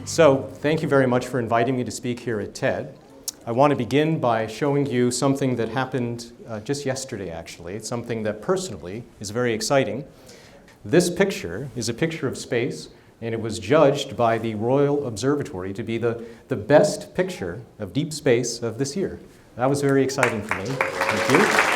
So, thank you very much for inviting me to speak here at TED. I want to begin by showing you something that happened just yesterday, actually. It's something that personally is very exciting. This picture is a picture of space, and it was judged by the Royal Observatory to be the best picture of deep space of this year. That was very exciting for me. Thank you.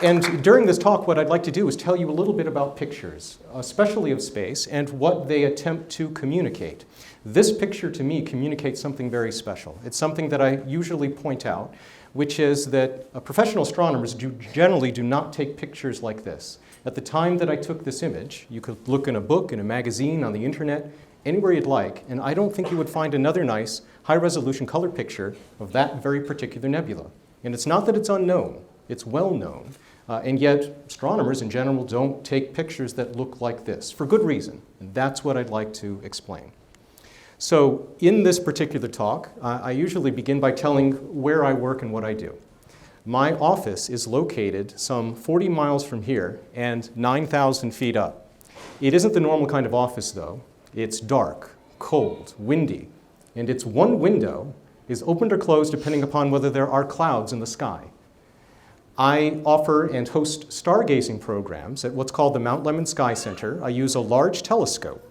And during this talk, what I'd like to do is tell you a little bit about pictures, especially of space, and what they attempt to communicate. This picture, to me, communicates something very special. It's something that I usually point out, which is that professional astronomers generally do not take pictures like this. At the time that I took this image, you could look in a book, in a magazine, on the internet, anywhere you'd like, and I don't think you would find another nice, high-resolution color picture of that very particular nebula. And it's not that it's unknown. It's well known. And yet, astronomers in general don't take pictures that look like this, for good reason. And that's what I'd like to explain. So, in this particular talk, I usually begin by telling where I work and what I do. My office is located some 40 miles from here and 9,000 feet up. It isn't the normal kind of office, though. It's dark, cold, windy, and its one window is opened or closed depending upon whether there are clouds in the sky. I offer and host stargazing programs at what's called the Mount Lemmon Sky Center. I use a large telescope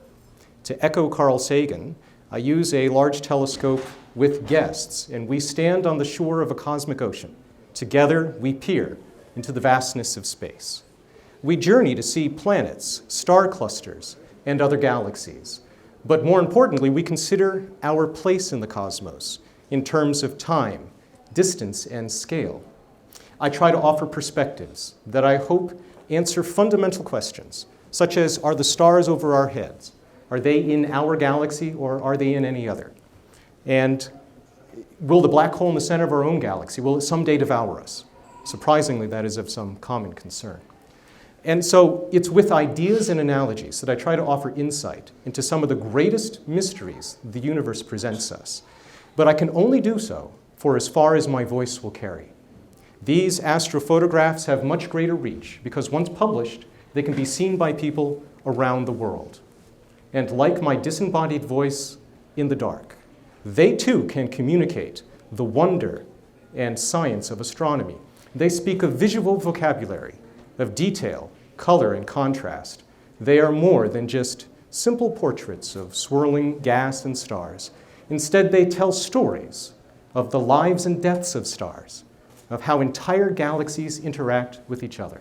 to echo Carl Sagan. I use a large telescope with guests, and we stand on the shore of a cosmic ocean. Together, we peer into the vastness of space. We journey to see planets, star clusters, and other galaxies. But more importantly, we consider our place in the cosmos in terms of time, distance, and scale. I try to offer perspectives that I hope answer fundamental questions, such as, are the stars over our heads? Are they in our galaxy or are they in any other? And will the black hole in the center of our own galaxy, will it someday devour us? Surprisingly, that is of some common concern. And so it's with ideas and analogies that I try to offer insight into some of the greatest mysteries the universe presents us. But I can only do so for as far as my voice will carry. These astrophotographs have much greater reach because once published, they can be seen by people around the world. And like my disembodied voice in the dark, they too can communicate the wonder and science of astronomy. They speak a visual vocabulary of detail, color, and contrast. They are more than just simple portraits of swirling gas and stars. Instead, they tell stories of the lives and deaths of stars, of how entire galaxies interact with each other.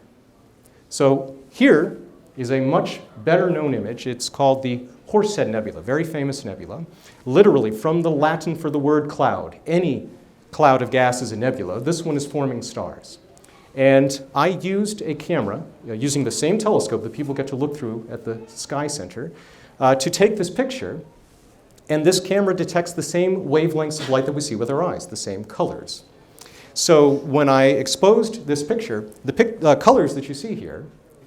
So here is a much better known image. It's called the Horsehead Nebula, very famous nebula, literally from the Latin for the word cloud. Any cloud of gas is a nebula. This one is forming stars. And I used a camera, using the same telescope that people get to look through at the Sky Center, to take this picture. And this camera detects the same wavelengths of light that we see with our eyes, the same colors. So when I exposed this picture, the colors that you see here,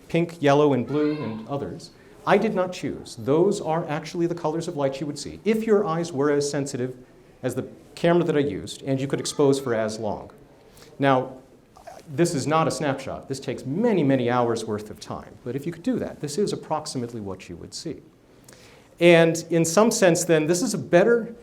pink, yellow, and blue, and others, I did not choose. Those are actually the colors of light you would see if your eyes were as sensitive as the camera that I used, and you could expose for as long. Now, this is not a snapshot. This takes many, many hours worth of time. But if you could do that, this is approximately what you would see. And in some sense, then, this is a better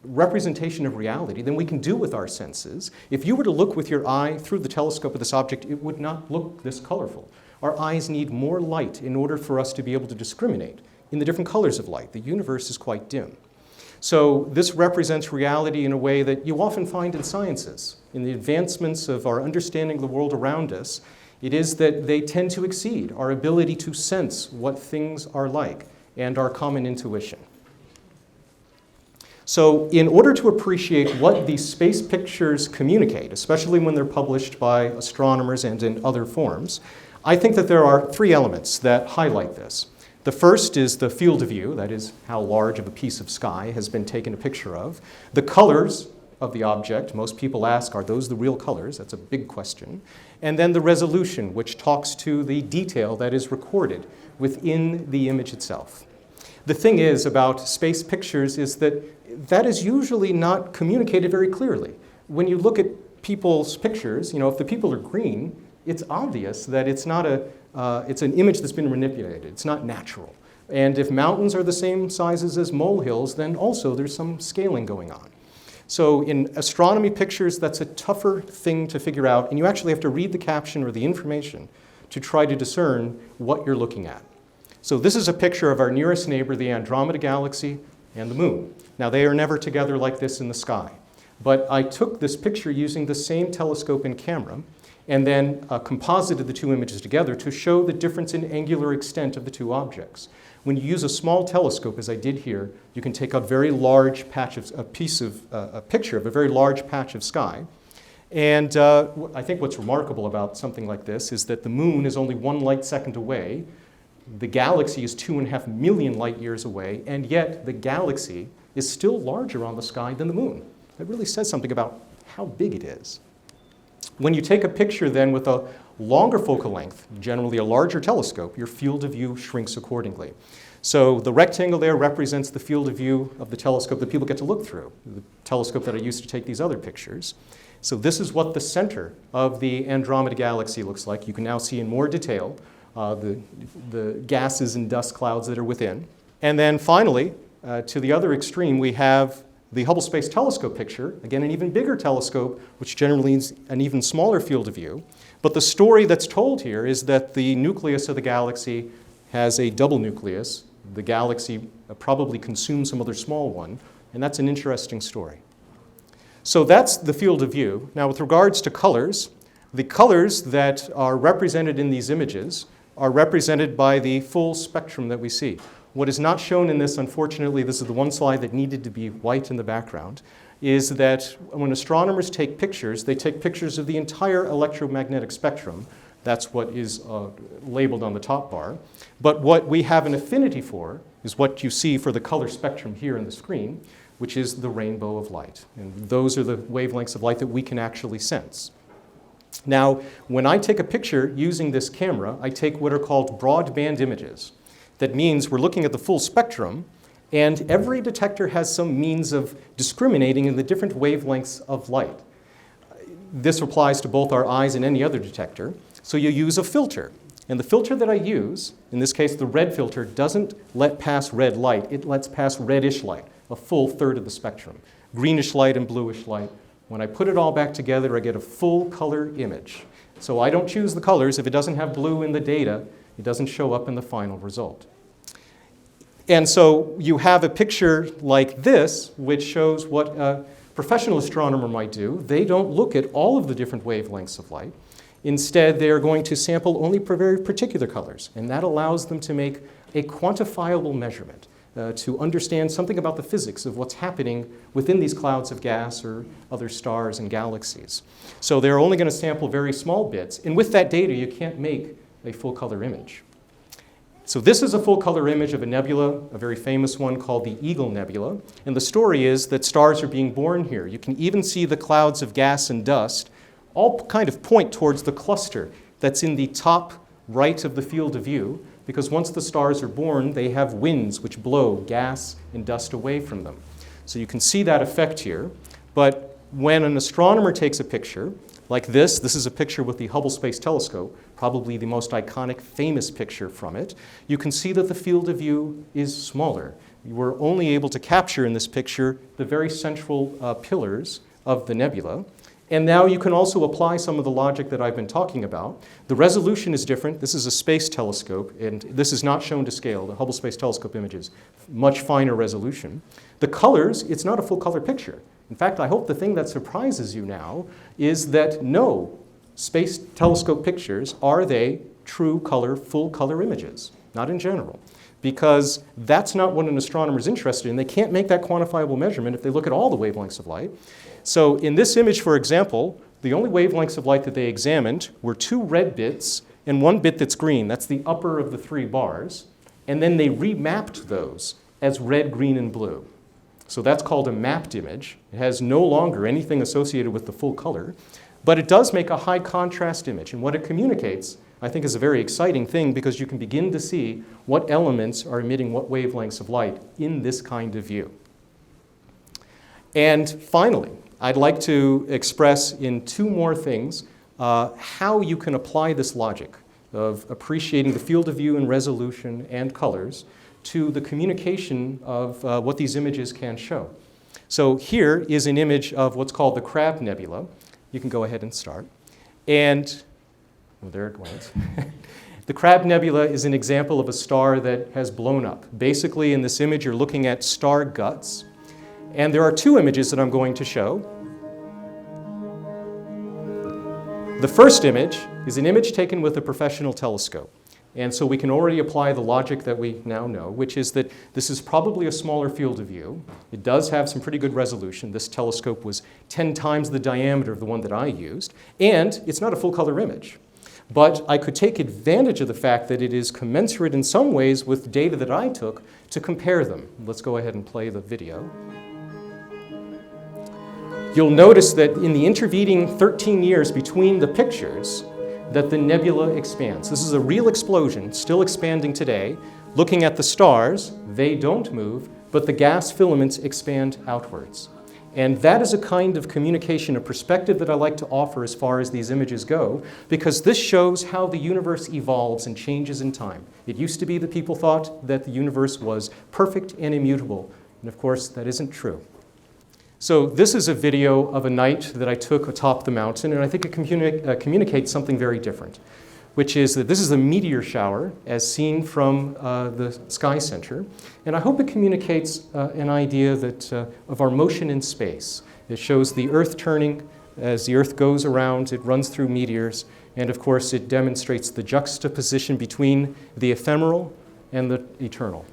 representation of reality than we can do with our senses. If you were to look with your eye through the telescope at this object, it would not look this colorful. Our eyes need more light in order for us to be able to discriminate in the different colors of light. The universe is quite dim. So this represents reality in a way that you often find in sciences. In the advancements of our understanding of the world around us, it is that they tend to exceed our ability to sense what things are like and our common intuition. So in order to appreciate what these space pictures communicate, especially when they're published by astronomers and in other forms, I think that there are three elements that highlight this. The first is the field of view, that is how large of a piece of sky has been taken a picture of. The colors of the object, most people ask, are those the real colors? That's a big question. And then the resolution, which talks to the detail that is recorded within the image itself. The thing is about space pictures is that that is usually not communicated very clearly. When you look at people's pictures, if the people are green, it's obvious that it's not a it's an image that's been manipulated. It's not natural. And if mountains are the same sizes as molehills, then also there's some scaling going on. So in astronomy pictures, that's a tougher thing to figure out, and you actually have to read the caption or the information to try to discern what you're looking at. So this is a picture of our nearest neighbor, the Andromeda Galaxy, and the moon. Now, they are never together like this in the sky. But I took this picture using the same telescope and camera, and then composited the two images together to show the difference in angular extent of the two objects. When you use a small telescope, as I did here, you can take a very large patch of, a picture of a very large patch of sky. And I think what's remarkable about something like this is that the moon is only 1 light second away. The galaxy is 2.5 million light years away, and yet the galaxy is still larger on the sky than the moon. It really says something about how big it is. When you take a picture then with a longer focal length, generally a larger telescope, your field of view shrinks accordingly. So the rectangle there represents the field of view of the telescope that people get to look through, the telescope that I used to take these other pictures. So this is what the center of the Andromeda Galaxy looks like. You can now see in more detail the gases and dust clouds that are within. And then finally, to the other extreme, we have the Hubble Space Telescope picture, again, an even bigger telescope, which generally means an even smaller field of view. But the story that's told here is that the nucleus of the galaxy has a double nucleus. The galaxy probably consumes some other small one, and that's an interesting story. So that's the field of view. Now, with regards to colors, the colors that are represented in these images are represented by the full spectrum that we see. What is not shown in this, unfortunately, this is the one slide that needed to be white in the background, is that when astronomers take pictures, they take pictures of the entire electromagnetic spectrum. That's what is labeled on the top bar. But what we have an affinity for is what you see for the color spectrum here on the screen, which is the rainbow of light. And those are the wavelengths of light that we can actually sense. Now, when I take a picture using this camera, I take what are called broadband images. That means we're looking at the full spectrum, and every detector has some means of discriminating in the different wavelengths of light. This applies to both our eyes and any other detector. So you use a filter. And the filter that I use, in this case the red filter, doesn't let pass red light. It lets pass reddish light, a full third of the spectrum. Greenish light and bluish light. When I put it all back together, I get a full color image. So I don't choose the colors. If it doesn't have blue in the data, it doesn't show up in the final result. And so you have a picture like this, which shows what a professional astronomer might do. They don't look at all of the different wavelengths of light. Instead, they are going to sample only very particular colors, and that allows them to make a quantifiable measurement, to understand something about the physics of what's happening within these clouds of gas or other stars and galaxies. So they're only going to sample very small bits, and with that data, you can't make a full color image. So this is a full color image of a nebula, a very famous one called the Eagle Nebula. And the story is that stars are being born here. You can even see the clouds of gas and dust all kind of point towards the cluster that's in the top right of the field of view, because once the stars are born, they have winds which blow gas and dust away from them. So you can see that effect here. But when an astronomer takes a picture, like this is a picture with the Hubble Space Telescope, probably the most iconic, famous picture from it. You can see that the field of view is smaller. You were only able to capture in this picture the very central pillars of the nebula. And now you can also apply some of the logic that I've been talking about. The resolution is different. This is a space telescope, and this is not shown to scale. The Hubble Space Telescope image is much finer resolution. The colors, it's not a full color picture. In fact, I hope the thing that surprises you now is that no space telescope pictures are they true color, full color images, not in general. Because that's not what an astronomer is interested in. They can't make that quantifiable measurement if they look at all the wavelengths of light. So in this image, for example, the only wavelengths of light that they examined were 2 red bits and 1 bit that's green. That's the upper of the 3 bars. And then they remapped those as red, green, and blue. So that's called a mapped image. It has no longer anything associated with the full color, but it does make a high contrast image. And what it communicates, I think, is a very exciting thing, because you can begin to see what elements are emitting what wavelengths of light in this kind of view. And finally, I'd like to express in 2 more things how you can apply this logic of appreciating the field of view and resolution and colors to the communication of what these images can show. So here is an image of what's called the Crab Nebula. You can go ahead and start. And, well, there it went. The Crab Nebula is an example of a star that has blown up. Basically, in this image, you're looking at star guts. And there are two images that I'm going to show. The first image is an image taken with a professional telescope. And so we can already apply the logic that we now know, which is that this is probably a smaller field of view. It does have some pretty good resolution. This telescope was 10 times the diameter of the one that I used. And it's not a full-color image. But I could take advantage of the fact that it is commensurate in some ways with data that I took to compare them. Let's go ahead and play the video. You'll notice that in the intervening 13 years between the pictures, that the nebula expands. This is a real explosion, still expanding today. Looking at the stars, they don't move, but the gas filaments expand outwards. And that is a kind of communication, a perspective that I like to offer as far as these images go, because this shows how the universe evolves and changes in time. It used to be that people thought that the universe was perfect and immutable, and of course that isn't true. So this is a video of a night that I took atop the mountain, and I think it communicates something very different, which is that this is a meteor shower as seen from the Sky Center. And I hope it communicates an idea that, of our motion in space. It shows the Earth turning. As the Earth goes around, it runs through meteors. And of course, it demonstrates the juxtaposition between the ephemeral and the eternal.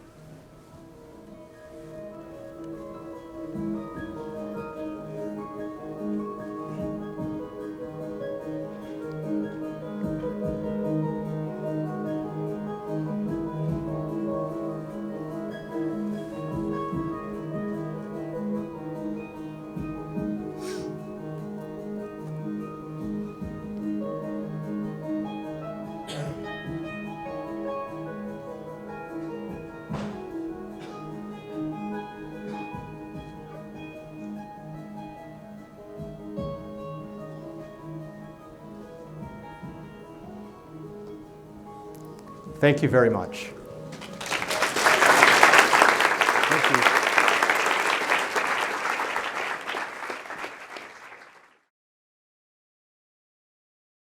Thank you very much.